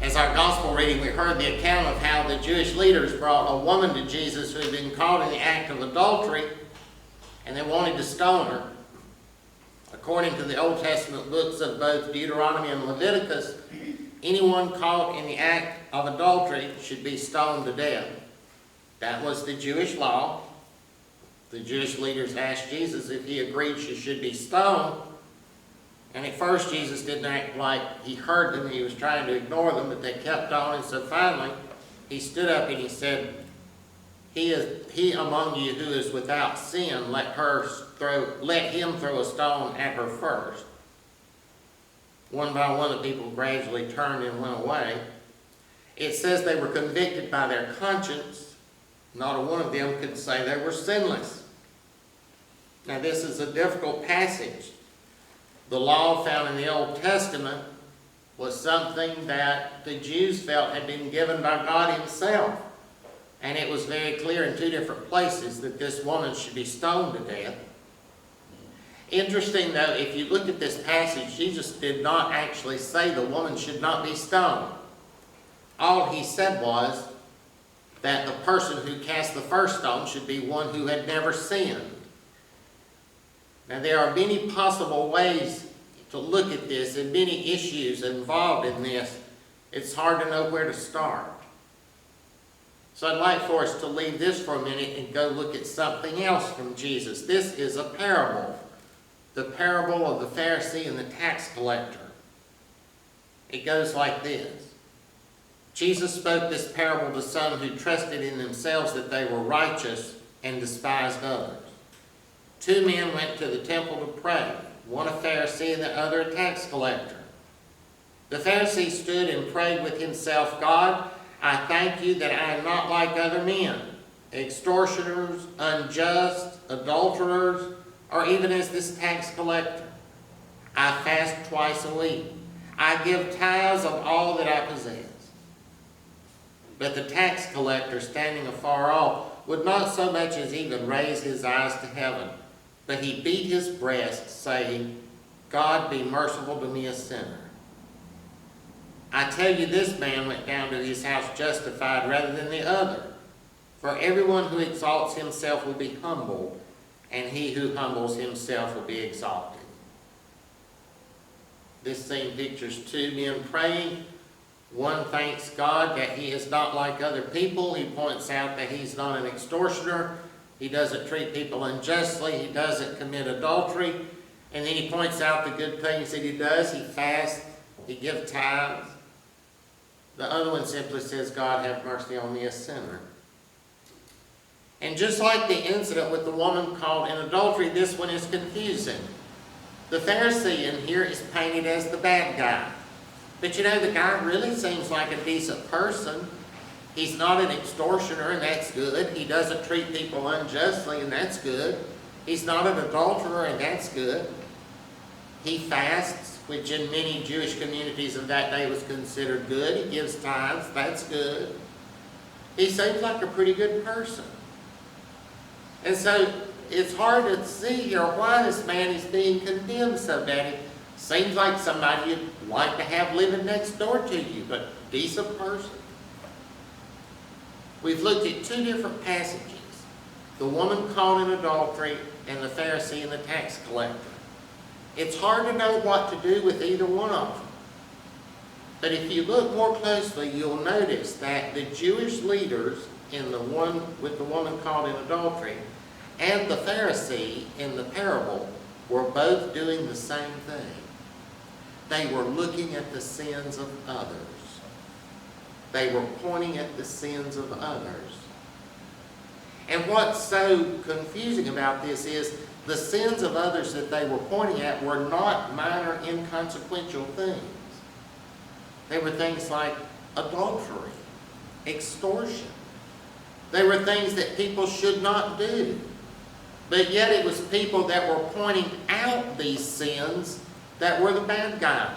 As our gospel reading, we heard the account of how the Jewish leaders brought a woman to Jesus who had been caught in the act of adultery, and they wanted to stone her. According to the Old Testament books of both Deuteronomy and Leviticus, anyone caught in the act of adultery should be stoned to death. That was the Jewish law. The Jewish leaders asked Jesus if he agreed she should be stoned. And at first Jesus didn't act like he heard them. He was trying to ignore them, but they kept on. And so finally he stood up and he said, He among you who is without sin, let him throw a stone at her first. One by one the people gradually turned and went away. It says they were convicted by their conscience. Not a one of them could say they were sinless. Now this is a difficult passage. The law found in the Old Testament was something that the Jews felt had been given by God himself. And it was very clear in two different places that this woman should be stoned to death. Interesting though, if you look at this passage, Jesus did not actually say the woman should not be stoned. All he said was that the person who cast the first stone should be one who had never sinned. Now there are many possible ways to look at this and many issues involved in this. It's hard to know where to start. So I'd like for us to leave this for a minute and go look at something else from Jesus. This is a parable. The parable of the Pharisee and the tax collector. It goes like this. Jesus spoke this parable to some who trusted in themselves that they were righteous and despised others. Two men went to the temple to pray, one a Pharisee and the other a tax collector. The Pharisee stood and prayed with himself, God, I thank you that I am not like other men, extortioners, unjust, adulterers, or even as this tax collector. I fast twice a week. I give tithes of all that I possess. But the tax collector, standing afar off, would not so much as even raise his eyes to heaven, but he beat his breast, saying, God be merciful to me, a sinner. I tell you, this man went down to his house justified rather than the other. For everyone who exalts himself will be humbled, and he who humbles himself will be exalted. This scene pictures two men praying. One thanks God that he is not like other people. He points out that he's not an extortioner. He doesn't treat people unjustly. He doesn't commit adultery. And then he points out the good things that he does. He fasts. He gives tithes. The other one simply says, God have mercy on me, a sinner. And just like the incident with the woman caught in adultery, this one is confusing. The Pharisee in here is painted as the bad guy. But you know, the guy really seems like a decent person. He's not an extortioner, and that's good. He doesn't treat people unjustly, and that's good. He's not an adulterer, and that's good. He fasts, which in many Jewish communities of that day was considered good. He gives tithes, that's good. He seems like a pretty good person. And so it's hard to see here why this man is being condemned so bad. It seems like somebody you'd like to have living next door to you, but decent person. We've looked at two different passages. The woman caught in adultery and the Pharisee and the tax collector. It's hard to know what to do with either one of them. But if you look more closely, you'll notice that the Jewish leaders in the one with the woman caught in adultery and the Pharisee in the parable were both doing the same thing. They were looking at the sins of others. They were pointing at the sins of others. And what's so confusing about this is the sins of others that they were pointing at were not minor, inconsequential things. They were things like adultery, extortion. They were things that people should not do. But yet it was people that were pointing out these sins that were the bad guys.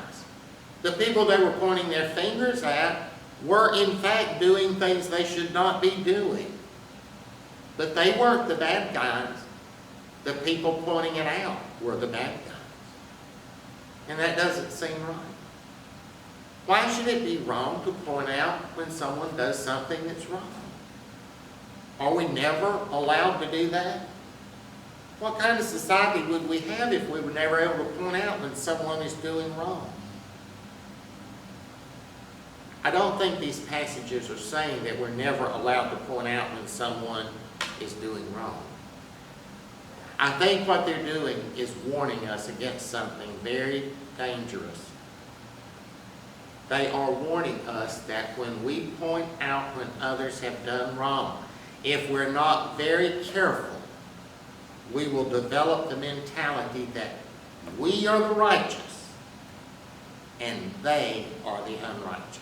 The people they were pointing their fingers at were in fact doing things they should not be doing. But they weren't the bad guys. The people pointing it out were the bad guys. And that doesn't seem right. Why should it be wrong to point out when someone does something that's wrong? Are we never allowed to do that? What kind of society would we have if we were never able to point out when someone is doing wrong? I don't think these passages are saying that we're never allowed to point out when someone is doing wrong. I think what they're doing is warning us against something very dangerous. They are warning us that when we point out when others have done wrong, if we're not very careful, we will develop the mentality that we are the righteous and they are the unrighteous.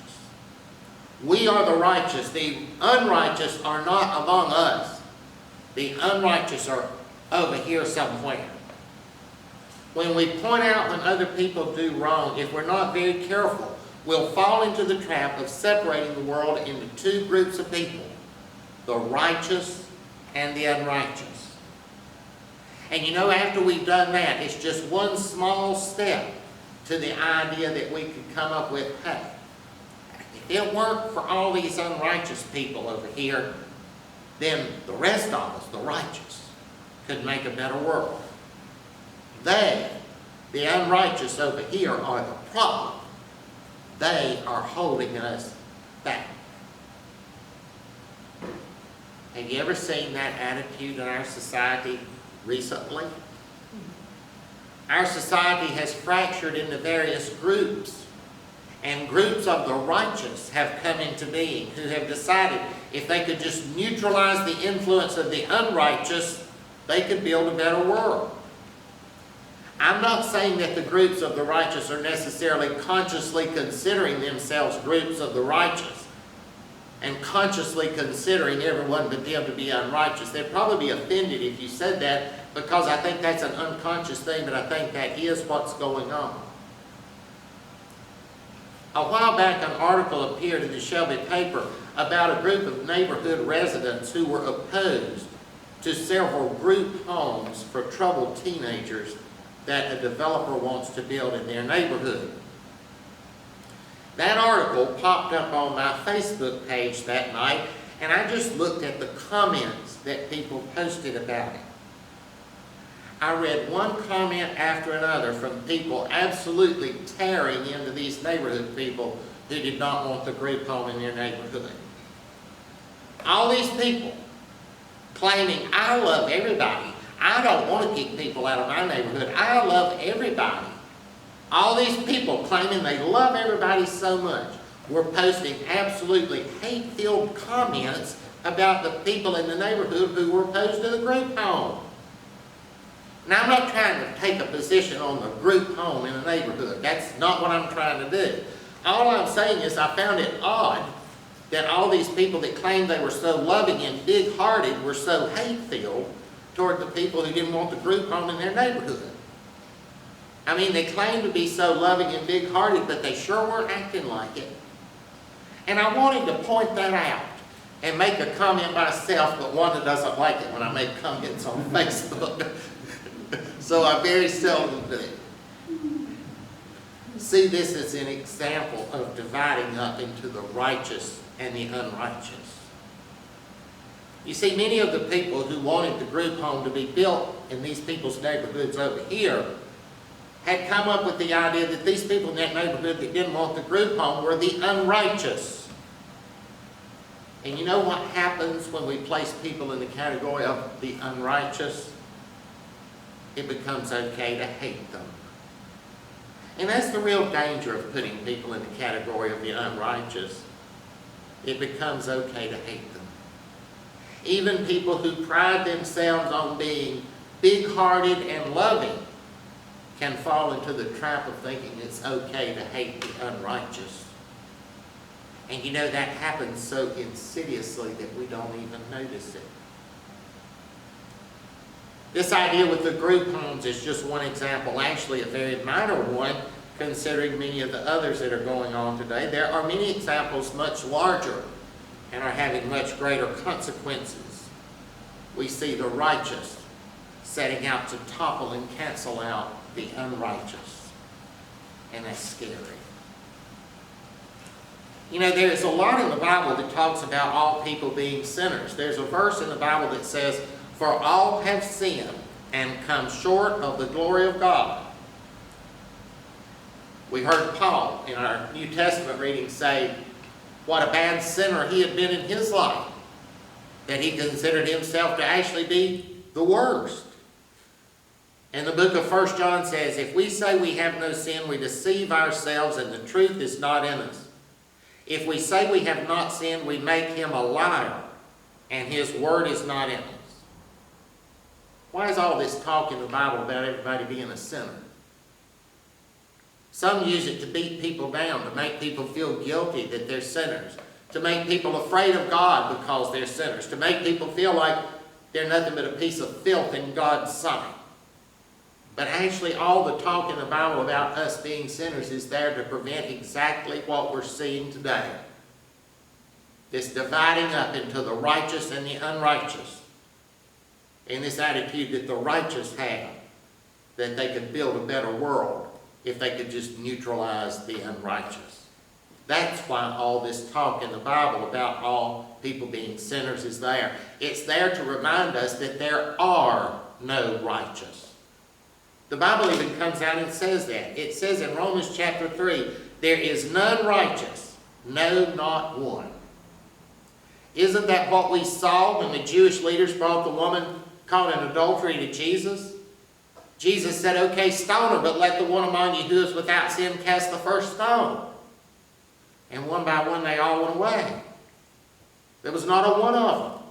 We are the righteous. The unrighteous are not among us. The unrighteous are over here somewhere. When we point out when other people do wrong, if we're not very careful, we'll fall into the trap of separating the world into two groups of people, the righteous and the unrighteous. And you know, after we've done that, it's just one small step to the idea that we could come up with, hey, if it weren't for all these unrighteous people over here, then the rest of us, the righteous, could make a better world. They, the unrighteous over here, are the problem. They are holding us back. Have you ever seen that attitude in our society recently? Our society has fractured into various groups, and groups of the righteous have come into being who have decided if they could just neutralize the influence of the unrighteous, they could build a better world. I'm not saying that the groups of the righteous are necessarily consciously considering themselves groups of the righteous and consciously considering everyone but them to be unrighteous. They'd probably be offended if you said that, because I think that's an unconscious thing, but I think that is what's going on. A while back, an article appeared in the Shelby paper about a group of neighborhood residents who were opposed to several group homes for troubled teenagers that a developer wants to build in their neighborhood. That article popped up on my Facebook page that night, and I just looked at the comments that people posted about it. I read one comment after another from people absolutely tearing into these neighborhood people who did not want the group home in their neighborhood. All these people claiming, I love everybody. I don't want to kick people out of my neighborhood. I love everybody. All these people claiming they love everybody so much were posting absolutely hate-filled comments about the people in the neighborhood who were opposed to the group home. Now, I'm not trying to take a position on the group home in the neighborhood. That's not what I'm trying to do. All I'm saying is I found it odd that all these people that claimed they were so loving and big-hearted were so hate-filled toward the people who didn't want the group home in their neighborhood. I mean, they claimed to be so loving and big-hearted, but they sure weren't acting like it. And I wanted to point that out and make a comment myself, but Wanda doesn't like it when I make comments on Facebook. So I very seldom do. See this as an example of dividing up into the righteous and the unrighteous. You see, many of the people who wanted the group home to be built in these people's neighborhoods over here had come up with the idea that these people in that neighborhood that didn't want the group home were the unrighteous. And you know what happens when we place people in the category of the unrighteous? It becomes okay to hate them. And that's the real danger of putting people in the category of the unrighteous. It becomes okay to hate them. Even people who pride themselves on being big-hearted and loving can fall into the trap of thinking it's okay to hate the unrighteous. And you know, that happens so insidiously that we don't even notice it. This idea with the group homes is just one example, actually a very minor one, considering many of the others that are going on today. There are many examples much larger and are having much greater consequences. We see the righteous setting out to topple and cancel out the unrighteous. And that's scary. You know, there's a lot in the Bible that talks about all people being sinners. There's a verse in the Bible that says, "For all have sinned and come short of the glory of God." We heard Paul in our New Testament reading say what a bad sinner he had been in his life, that he considered himself to actually be the worst. And the book of 1 John says, "If we say we have no sin, we deceive ourselves and the truth is not in us. If we say we have not sinned, we make him a liar and his word is not in us." Why is all this talk in the Bible about everybody being a sinner? Some use it to beat people down, to make people feel guilty that they're sinners, to make people afraid of God because they're sinners, to make people feel like they're nothing but a piece of filth in God's sight. But actually all the talk in the Bible about us being sinners is there to prevent exactly what we're seeing today. This dividing up into the righteous and the unrighteous. And this attitude that the righteous have, that they could build a better world if they could just neutralize the unrighteous. That's why all this talk in the Bible about all people being sinners is there. It's there to remind us that there are no righteous. The Bible even comes out and says that. It says in Romans chapter 3, "There is none righteous, no, not one." Isn't that what we saw when the Jewish leaders brought the woman caught in adultery to Jesus? Jesus said, "Okay, stone her, but let the one among you who is without sin cast the first stone." And one by one they all went away. There was not a one of them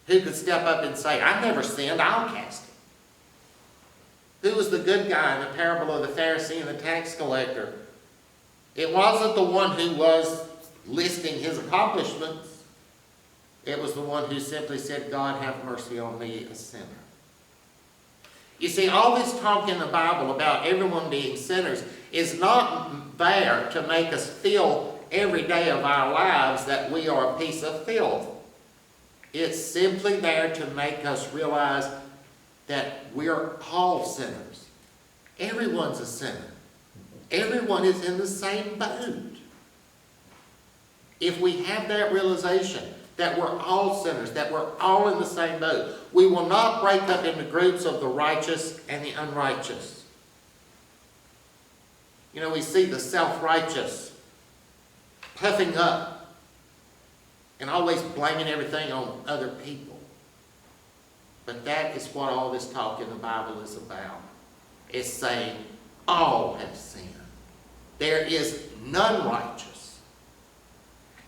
who could step up and say, "I've never sinned, I'll cast it." Who was the good guy in the parable of the Pharisee and the tax collector? It wasn't the one who was listing his accomplishments. It was the one who simply said, "God, have mercy on me, a sinner." You see, all this talk in the Bible about everyone being sinners is not there to make us feel every day of our lives that we are a piece of filth. It's simply there to make us realize that we're all sinners. Everyone's a sinner. Everyone is in the same boat. If we have that realization that we're all sinners, that we're all in the same boat, we will not break up into groups of the righteous and the unrighteous. You know, we see the self-righteous puffing up and always blaming everything on other people. But that is what all this talk in the Bible is about. It's saying all have sinned. There is none righteous.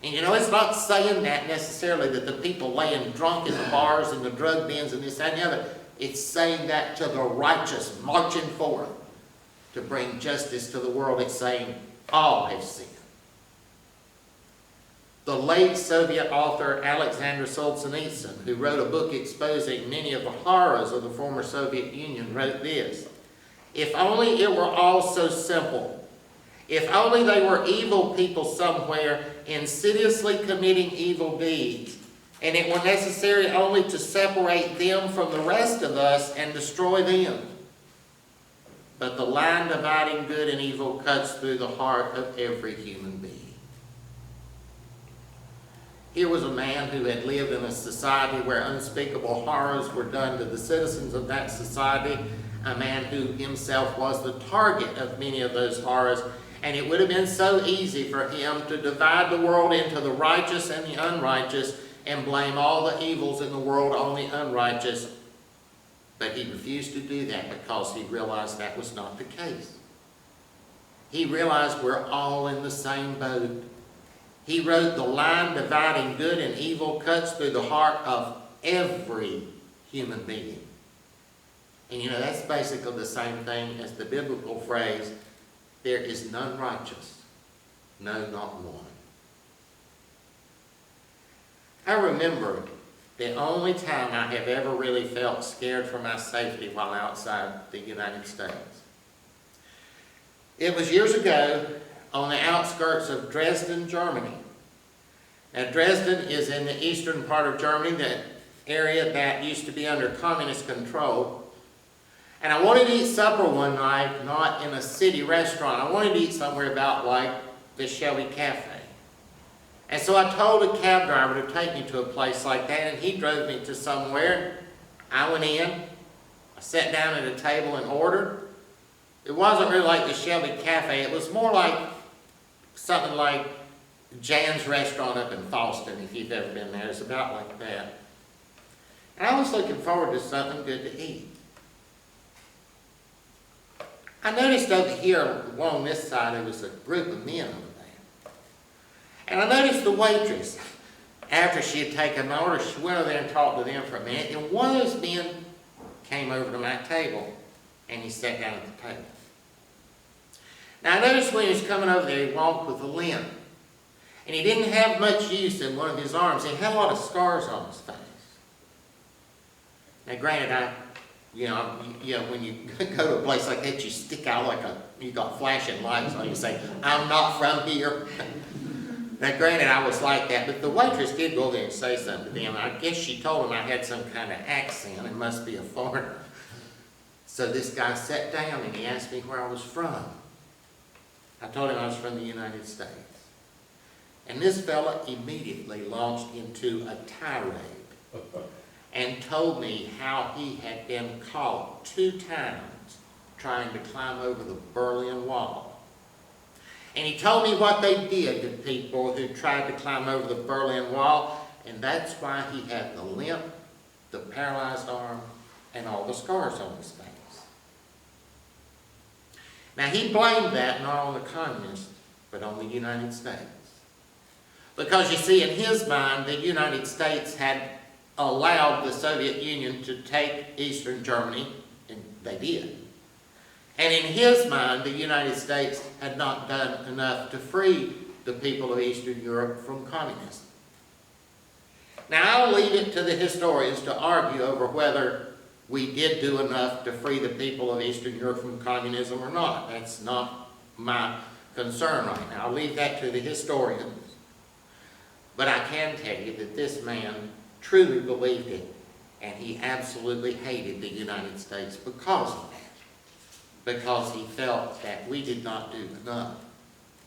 And you know, it's not saying that necessarily that the people laying drunk in the bars and the drug dens and this, that, and the other. It's saying that to the righteous marching forth to bring justice to the world. It's saying all have sinned. The late Soviet author Alexander Solzhenitsyn, who wrote a book exposing many of the horrors of the former Soviet Union, wrote this: "If only it were all so simple. If only they were evil people somewhere insidiously committing evil deeds, and it were necessary only to separate them from the rest of us and destroy them. But the line dividing good and evil cuts through the heart of every human being." Here was a man who had lived in a society where unspeakable horrors were done to the citizens of that society, a man who himself was the target of many of those horrors, and it would have been so easy for him to divide the world into the righteous and the unrighteous and blame all the evils in the world on the unrighteous. But he refused to do that because he realized that was not the case. He realized we're all in the same boat. He wrote, "The line dividing good and evil cuts through the heart of every human being." And you know, that's basically the same thing as the biblical phrase, "There is none righteous, no, not one." I remember the only time I have ever really felt scared for my safety while outside the United States. It was years ago on the outskirts of Dresden, Germany. Now, Dresden is in the eastern part of Germany, the area that used to be under communist control. And I wanted to eat supper one night, not in a city restaurant. I wanted to eat somewhere about like the Shelby Cafe. And so I told a cab driver to take me to a place like that, and he drove me to somewhere. I went in, I sat down at a table and ordered. It wasn't really like the Shelby Cafe. It was more like something like Jan's Restaurant up in Fallston, if you've ever been there. It's about like that. And I was looking forward to something good to eat. I noticed over here along this side there was a group of men over there. And I noticed the waitress, after she had taken an order, she went over there and talked to them for a minute. And one of those men came over to my table and he sat down at the table. Now I noticed when he was coming over there, he walked with a limp. And he didn't have much use in one of his arms. He had a lot of scars on his face. Now granted, when you go to a place like that, you stick out like you got flashing lights on you, say, I'm not from here. Now granted, I was like that, but the waitress did go there and say something to them. I guess she told him I had some kind of accent. It must be a foreigner. So this guy sat down and he asked me where I was from. I told him I was from the United States. And this fella immediately launched into a tirade and told me how he had been caught 2 times trying to climb over the Berlin Wall. And he told me what they did to people who tried to climb over the Berlin Wall, and that's why he had the limp, the paralyzed arm, and all the scars on his face. Now he blamed that not on the communists, but on the United States. Because you see, in his mind, the United States had allowed the Soviet Union to take Eastern Germany, and they did. And in his mind, the United States had not done enough to free the people of Eastern Europe from communism. Now, I'll leave it to the historians to argue over whether we did do enough to free the people of Eastern Europe from communism or not. That's not my concern right now. I'll leave that to the historians. But I can tell you that this man truly believed it, and he absolutely hated the United States because of that. Because he felt that we did not do enough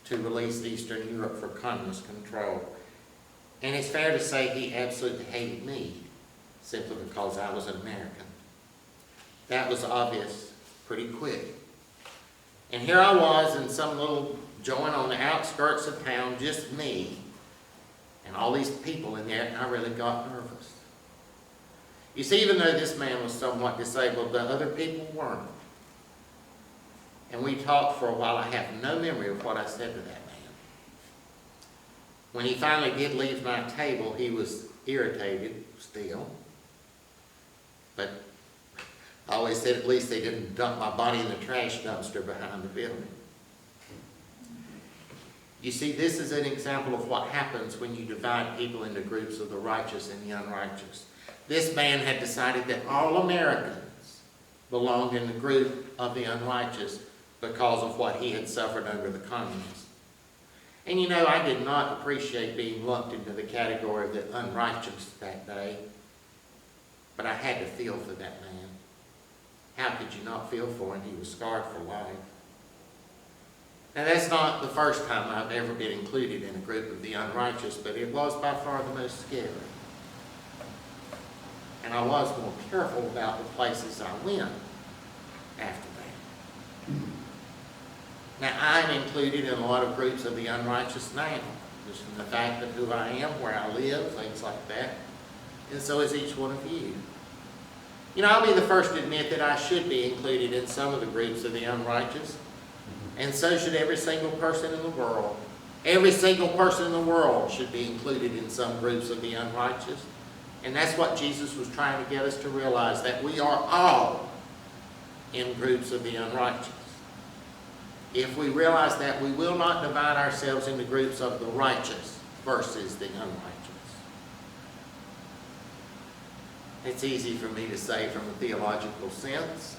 to release Eastern Europe from communist control. And it's fair to say he absolutely hated me simply because I was an American. That was obvious pretty quick. And here I was in some little joint on the outskirts of town, just me, and all these people in there, and I really got nervous. You see, even though this man was somewhat disabled, the other people weren't. And we talked for a while. I have no memory of what I said to that man. When he finally did leave my table, he was irritated still. But I always said at least they didn't dump my body in the trash dumpster behind the building. You see, this is an example of what happens when you divide people into groups of the righteous and the unrighteous. This man had decided that all Americans belonged in the group of the unrighteous because of what he had suffered under the communists. And you know, I did not appreciate being lumped into the category of the unrighteous that day, but I had to feel for that man. How could you not feel for him? He was scarred for life. Now, that's not the first time I've ever been included in a group of the unrighteous, but it was by far the most scary. And I was more careful about the places I went after that. Now, I'm included in a lot of groups of the unrighteous now, just from the fact of who I am, where I live, things like that. And so is each one of you. You know, I'll be the first to admit that I should be included in some of the groups of the unrighteous. And so should every single person in the world. Every single person in the world should be included in some groups of the unrighteous. And that's what Jesus was trying to get us to realize, that we are all in groups of the unrighteous. If we realize that, we will not divide ourselves into groups of the righteous versus the unrighteous. It's easy for me to say from a theological sense,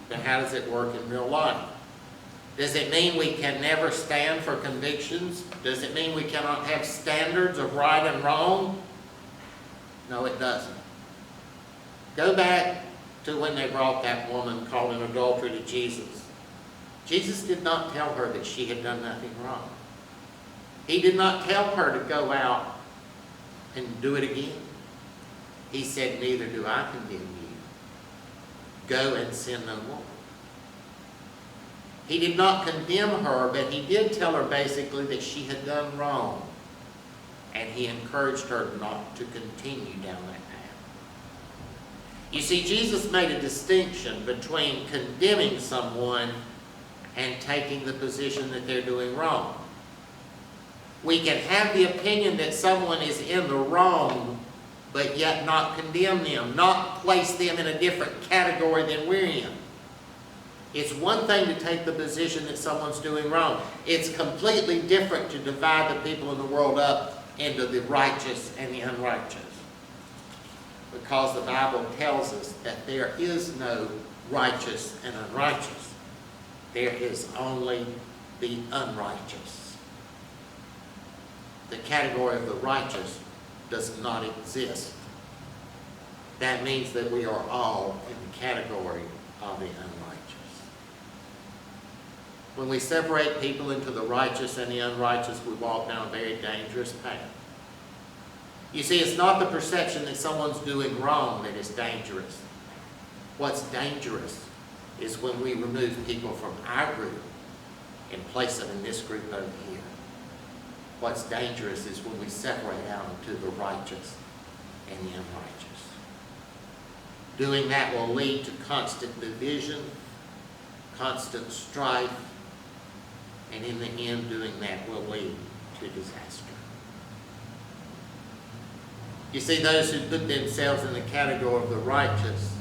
but how does it work in real life? Does it mean we can never stand for convictions? Does it mean we cannot have standards of right and wrong? No, it doesn't. Go back to when they brought that woman caught in adultery to Jesus. Jesus did not tell her that she had done nothing wrong. He did not tell her to go out and do it again. He said, neither do I condemn you. Go and sin no more. He did not condemn her, but he did tell her basically that she had done wrong. And he encouraged her not to continue down that path. You see, Jesus made a distinction between condemning someone and taking the position that they're doing wrong. We can have the opinion that someone is in the wrong, but yet not condemn them, not place them in a different category than we're in. It's one thing to take the position that someone's doing wrong. It's completely different to divide the people in the world up into the righteous and the unrighteous. Because the Bible tells us that there is no righteous and unrighteous. There is only the unrighteous. The category of the righteous does not exist. That means that we are all in the category of the unrighteous. When we separate people into the righteous and the unrighteous, we walk down a very dangerous path. You see, it's not the perception that someone's doing wrong that is dangerous. What's dangerous is when we remove people from our group and place them in this group over here. What's dangerous is when we separate out into the righteous and the unrighteous. Doing that will lead to constant division, constant strife, and in the end, doing that will lead to disaster. You see, those who put themselves in the category of the righteous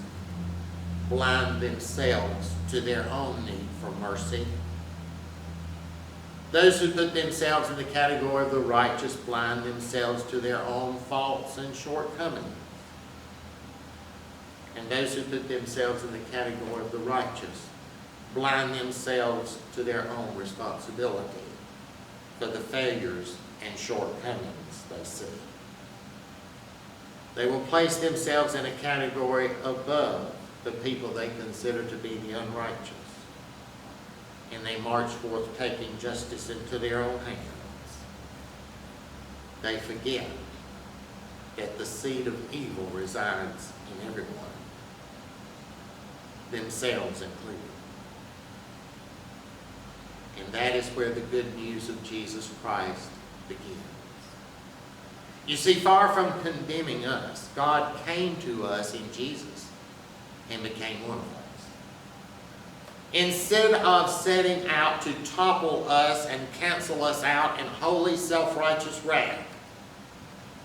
blind themselves to their own need for mercy. Those who put themselves in the category of the righteous blind themselves to their own faults and shortcomings. And those who put themselves in the category of the righteous blind themselves to their own responsibility for the failures and shortcomings they see. They will place themselves in a category above the people they consider to be the unrighteous. And they march forth taking justice into their own hands. They forget that the seed of evil resides in everyone, themselves included. And that is where the good news of Jesus Christ begins. You see, far from condemning us, God came to us in Jesus and became one of us. Instead of setting out to topple us and cancel us out in holy self-righteous wrath,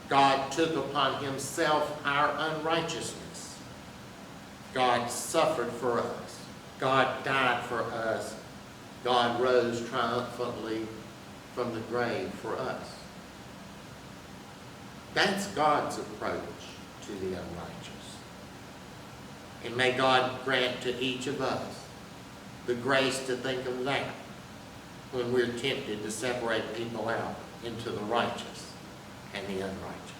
God took upon himself our unrighteousness. God suffered for us. God died for us. God rose triumphantly from the grave for us. That's God's approach to the unrighteous. And may God grant to each of us the grace to think of that when we're tempted to separate people out into the righteous and the unrighteous.